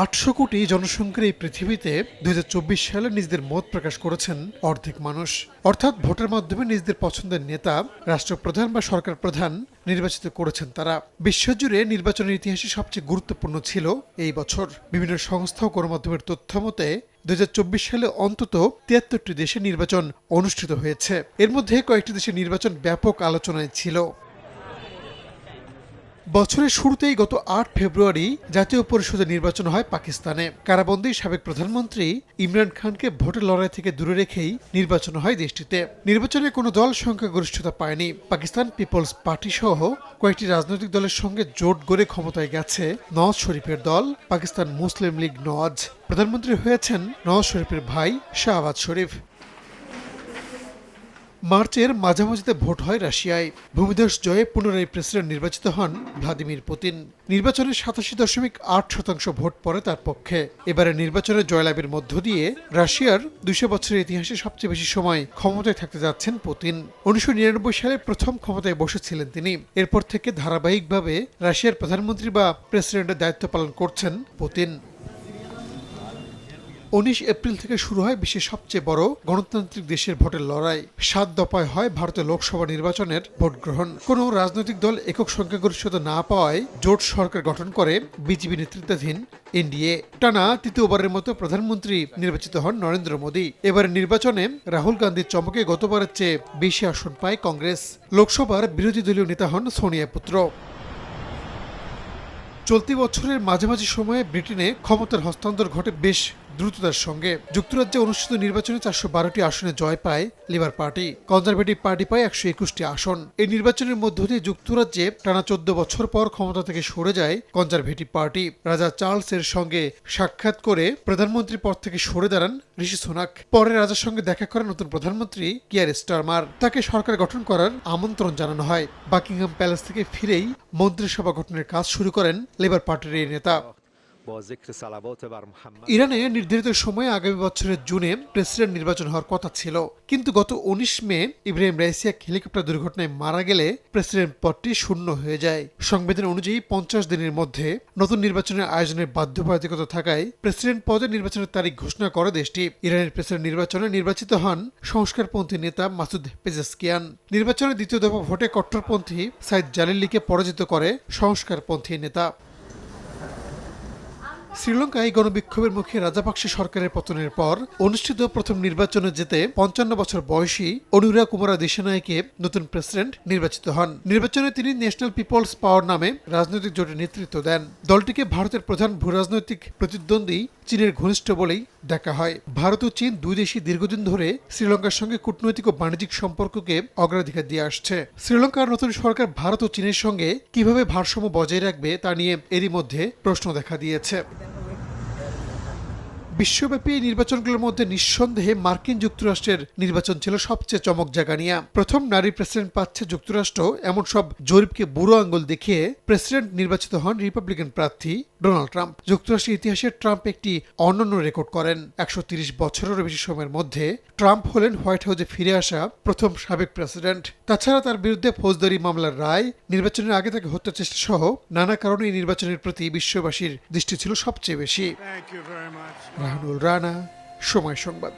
৮০০ কোটি জনসংখ্যার এই পৃথিবীতে ২০২৪ সালে নিজেদের মত প্রকাশ করেছেন অর্ধেক মানুষ। অর্থাৎ ভোটের মাধ্যমে নিজেদের পছন্দের নেতা, রাষ্ট্রপ্রধান বা সরকার প্রধান নির্বাচিত করেছেন তারা। বিশ্বজুড়ে নির্বাচনের ইতিহাসে সবচেয়ে গুরুত্বপূর্ণ ছিল এই বছর। বিভিন্ন সংস্থা ও গণমাধ্যমের তথ্য মতে ২০২৪ সালে অন্তত ৭৩টি দেশে নির্বাচন অনুষ্ঠিত হয়েছে। এর মধ্যে কয়েকটি দেশের নির্বাচন ব্যাপক আলোচনায় ছিল। বছরের শুরুতেই গত ৮ ফেব্রুয়ারি জাতীয় পরিষদের নির্বাচন হয় পাকিস্তানে। কারাবন্দী সাবেক প্রধানমন্ত্রী ইমরান খানকে ভোটের লড়াই থেকে দূরে রেখেই নির্বাচন হয় দেশটিতে। নির্বাচনে কোনো দল সংখ্যাগরিষ্ঠতা পায়নি। পাকিস্তান পিপলস পার্টি সহ কয়েকটি রাজনৈতিক দলের সঙ্গে জোট গড়ে ক্ষমতায় গেছে নওয়াজ শরীফের দল পাকিস্তান মুসলিম লীগ নওয়াজ। প্রধানমন্ত্রী হয়েছেন নওয়াজ শরীফের ভাই শাহবাজ শরীফ। মার্চের মাঝামাঝিতে ভোট হয় রাশিয়ায়। ভূমিধস জয়ে পুনরায় প্রেসিডেন্ট নির্বাচিত হন ভ্লাদিমির পুতিন। নির্বাচনে ৮৭.৮% ভোট পড়ে তার পক্ষে। এবারে নির্বাচনে জয়লাভের মধ্য দিয়ে রাশিয়ার ২০০ বছরের ইতিহাসে সবচেয়ে বেশি সময় ক্ষমতায় থাকতে যাচ্ছেন পুতিন। ১৯৯৯ সালে প্রথম ক্ষমতায় বসেছিলেন তিনি। এরপর থেকে ধারাবাহিকভাবে রাশিয়ার প্রধানমন্ত্রী বা প্রেসিডেন্টের দায়িত্ব পালন করছেন পুতিন। ১৯ এপ্রিল থেকে শুরু হয় বিশ্বের সবচেয়ে বড় গণতান্ত্রিক দেশের ভোটের লড়াই। ৭ দফায় হয় ভারতের লোকসভা নির্বাচনের ভোট গ্রহণ। কোনো রাজনৈতিক দল একক সংখ্যাগরিষ্ঠতা না পাওয়ায় জোট সরকার গঠন করে বিজেপি নেতৃত্বাধীন এনডিএ। টানা তৃতীয়বারের মতো প্রধানমন্ত্রী নির্বাচিত হন নরেন্দ্র মোদী। এবারের নির্বাচনে রাহুল গান্ধীর চমকে গতবারের চেয়ে বেশি আসন পায় কংগ্রেস। লোকসভার বিরোধী দলীয় নেতা হন সোনিয়া পুত্র। চলতি বছরের মাঝামাঝি সময়ে ব্রিটেনে ক্ষমতার হস্তান্তর ঘটে বেশ দ্রুততার সঙ্গে। যুক্তরাজ্যে অনুষ্ঠিত নির্বাচনে ৪১২টি আসনে জয় পায় লিবার পার্টি। কনজারভেটিভ পার্টি পায় ১২১টি আসন। এই নির্বাচনের মধ্য দিয়ে যুক্তরাজ্যে টানা ১৪ বছর পর ক্ষমতা থেকে সরে যায় কনজারভেটিভ পার্টি। রাজা চার্লসের সঙ্গে সাক্ষাৎ করে প্রধানমন্ত্রী পদ থেকে সরে দাঁড়ান ঋষি সুনাক। পরে রাজার সঙ্গে দেখা করেন নতুন প্রধানমন্ত্রী কিয়ার স্টারমার। তাকে সরকার গঠন করার আমন্ত্রণ জানানো হয়। বাকিংহাম প্যালেস থেকে ফিরেই মন্ত্রিসভা গঠনের কাজ শুরু করেন লেবার পার্টির এই নেতা। ইরানে নির্ধারিত সময়ে আগামী বছরের জুনে প্রেসিডেন্ট নির্বাচন হওয়ার কথা ছিল, কিন্তু গত ১৯ মে ইব্রাহিম রাইসি এক হেলিকপ্টার দুর্ঘটনায় মারা গেলে প্রেসিডেন্ট পদটি শূন্য হয়ে যায়। সংবিধান অনুযায়ী ৫০ দিনের মধ্যে নতুন নির্বাচনের আয়োজনের বাধ্যবাধকতা থাকায় প্রেসিডেন্ট পদে নির্বাচনের তারিখ ঘোষণা করে দেশটি। ইরানের প্রেসিডেন্ট নির্বাচনে নির্বাচিত হন সংস্কারপন্থী নেতা মাসুদ পেজেশকিয়ান। নির্বাচনের দ্বিতীয় দফা ভোটে কট্টরপন্থী সাইদ জালিলিকে পরাজিত করে সংস্কারপন্থী নেতা। শ্রীলঙ্কায় গণবিক্ষোভের মুখে রাজাপাকসে সরকারের পতনের পর অনুষ্ঠিত প্রথম নির্বাচনে জিতে ৫৫ বছর বয়সী অনুরা কুমারা দিশানায়কে নতুন প্রেসিডেন্ট নির্বাচিত হন। নির্বাচনে তিনি ন্যাশনাল পিপলস পাওয়ার নামে রাজনৈতিক জোটের নেতৃত্ব দেন। দলটিকে ভারতের প্রধান ভূরাজনৈতিক প্রতিদ্বন্দ্বী চীনের ঘনিষ্ঠ বলেই দেখা হয়। ভারত ও চীন দুই দেশই দীর্ঘদিন ধরে শ্রীলঙ্কার সঙ্গে কূটনৈতিক ও বাণিজ্যিক সম্পর্ককে অগ্রাধিকার দিয়ে আসছে। শ্রীলঙ্কার নতুন সরকার ভারত ও চীনের সঙ্গে কিভাবে ভারসাম্য বজায় রাখবে তা নিয়ে এরই মধ্যে প্রশ্ন দেখা দিয়েছে। বিশ্বব্যাপী এই নির্বাচনগুলোর মধ্যে নিঃসন্দেহে মার্কিন যুক্তরাষ্ট্রের নির্বাচন ছিল সবচেয়ে চমক জাগানিয়া। প্রথম নারী প্রেসিডেন্ট পাচ্ছে যুক্তরাষ্ট্র, এমন সব জরিপকে বুড়ো আঙ্গুল দেখিয়ে প্রেসিডেন্ট নির্বাচিত হন রিপাবলিকান প্রার্থী ডোনাল্ড ট্রাম্প। যুক্তরাষ্ট্রের ইতিহাসে ট্রাম্প একটি অনন্য রেকর্ড করেন। ১৩০ বছরেরও বেশি সময়ের মধ্যে ট্রাম্প হলেন হোয়াইট হাউসে ফিরে আসা প্রথম সাবেক প্রেসিডেন্ট। তাছাড়া তার বিরুদ্ধে ফৌজদারি মামলার রায়, নির্বাচনের আগে তাকে হত্যা চেষ্টা সহ নানা কারণে এই নির্বাচনের প্রতি বিশ্ববাসীর দৃষ্টি ছিল সবচেয়ে বেশি। রাহানুল রানা, সময় সংবাদ।